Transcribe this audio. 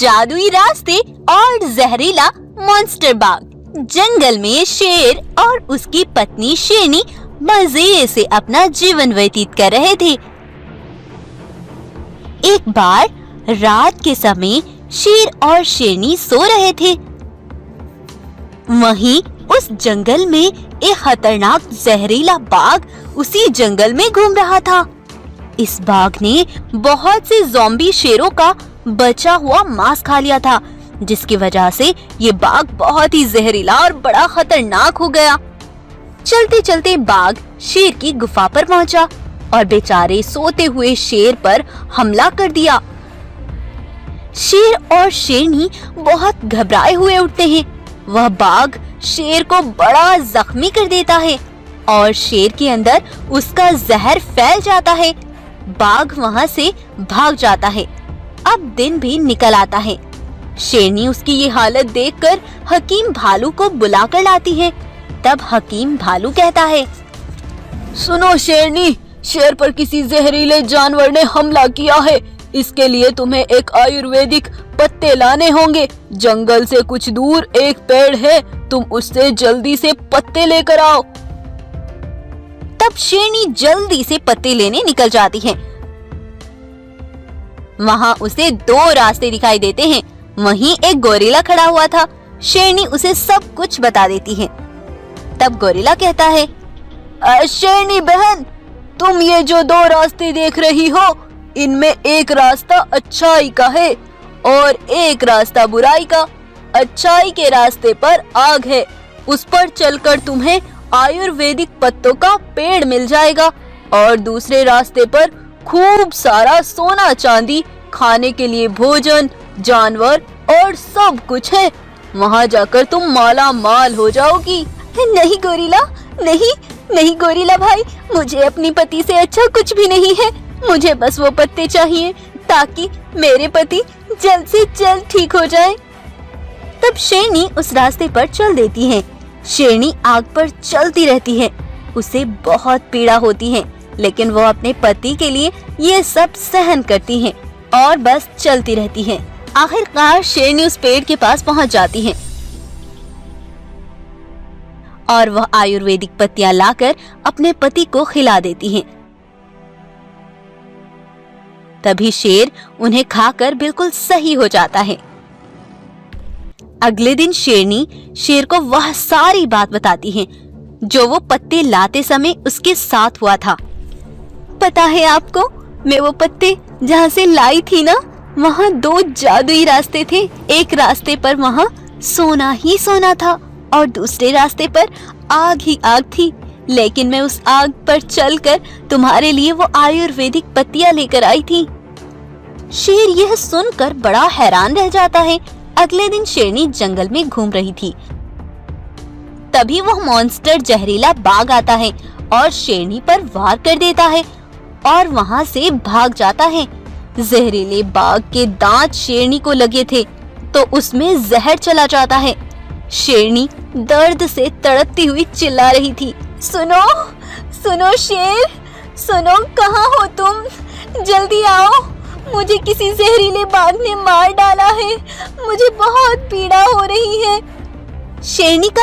जादुई रास्ते और जहरीला मॉन्स्टर बाग। जंगल में शेर और उसकी पत्नी शेरनी मजे से अपना जीवन व्यतीत कर रहे थे। एक बार रात के समय शेर और शेरनी सो रहे थे। वहीं उस जंगल में एक खतरनाक जहरीला बाघ उसी जंगल में घूम रहा था। इस बाघ ने बहुत से ज़ॉम्बी शेरों का बचा हुआ मांस खा लिया था, जिसकी वजह से ये बाघ बहुत ही जहरीला और बड़ा खतरनाक हो गया। चलते चलते बाघ शेर की गुफा पर पहुंचा और बेचारे सोते हुए शेर पर हमला कर दिया। शेर और शेरनी बहुत घबराए हुए उठते हैं। वह बाघ शेर को बड़ा जख्मी कर देता है और शेर के अंदर उसका जहर फैल जाता है। बाघ वहां से भाग जाता है। अब दिन भी निकल आता है। शेरनी उसकी ये हालत देखकर हकीम भालू को बुलाकर लाती है। तब हकीम भालू कहता है, सुनो शेरनी, शेर पर किसी जहरीले जानवर ने हमला किया है। इसके लिए तुम्हें एक आयुर्वेदिक पत्ते लाने होंगे। जंगल से कुछ दूर एक पेड़ है, तुम उससे जल्दी से पत्ते लेकर आओ। तब शेरनी जल्दी से पत्ते लेने निकल जाती है। वहां उसे दो रास्ते दिखाई देते हैं। वहीं एक गोरिल्ला खड़ा हुआ था। शेरनी उसे सब कुछ बता देती है। तब गोरिल्ला कहता है, शेरनी बहन, तुम ये जो दो रास्ते देख रही हो, इनमें एक रास्ता अच्छाई का है और एक रास्ता बुराई का। अच्छाई के रास्ते पर आग है, उस पर चलकर तुम्हें आयुर्वेदिक पत्तों का पेड़ मिल जाएगा और दूसरे रास्ते पर खूब सारा सोना चांदी, खाने के लिए भोजन, जानवर और सब कुछ है। वहाँ जाकर तुम माला माल हो जाओगी। नहीं गोरिल्ला, नहीं गोरिल्ला भाई, मुझे अपनी पति से अच्छा कुछ भी नहीं है। मुझे बस वो पत्ते चाहिए ताकि मेरे पति जल्द से जल्द ठीक हो जाए। तब शेरनी उस रास्ते पर चल देती है। शेरनी आग पर चलती रहती है। उसे बहुत पीड़ा होती है, लेकिन वो अपने पति के लिए ये सब सहन करती है और बस चलती रहती है। आखिरकार शेरनी उस पेड़ के पास पहुंच जाती है और वह आयुर्वेदिक पत्तियां लाकर अपने पति को खिला देती है। तभी शेर उन्हें खाकर बिल्कुल सही हो जाता है। अगले दिन शेरनी शेर को वह सारी बात बताती है जो वो पत्ते लाते समय उसके साथ हुआ था। पता है आपको, मैं वो पत्ते जहाँ से लाई थी ना, वहाँ दो जादुई रास्ते थे। एक रास्ते पर वहाँ सोना ही सोना था और दूसरे रास्ते पर आग ही आग थी। लेकिन मैं उस आग पर चलकर तुम्हारे लिए वो आयुर्वेदिक पत्तियां लेकर आई थी। शेर यह सुनकर बड़ा हैरान रह जाता है। अगले दिन शेरनी जंगल में घूम रही थी। तभी वह मॉन्स्टर जहरीला बाघ आता है और शेरनी पर वार कर देता है और वहां से भाग जाता है। जहरीले बाघ के दांत शेरनी को लगे थे तो उसमें जहर चला जाता है। शेरनी दर्द से तड़पती हुई चिल्ला रही थी, सुनो सुनो शेर, सुनो, कहाँ हो तुम? जल्दी आओ, मुझे किसी जहरीले बाघ ने मार डाला है। मुझे बहुत पीड़ा हो रही है। शेरनी का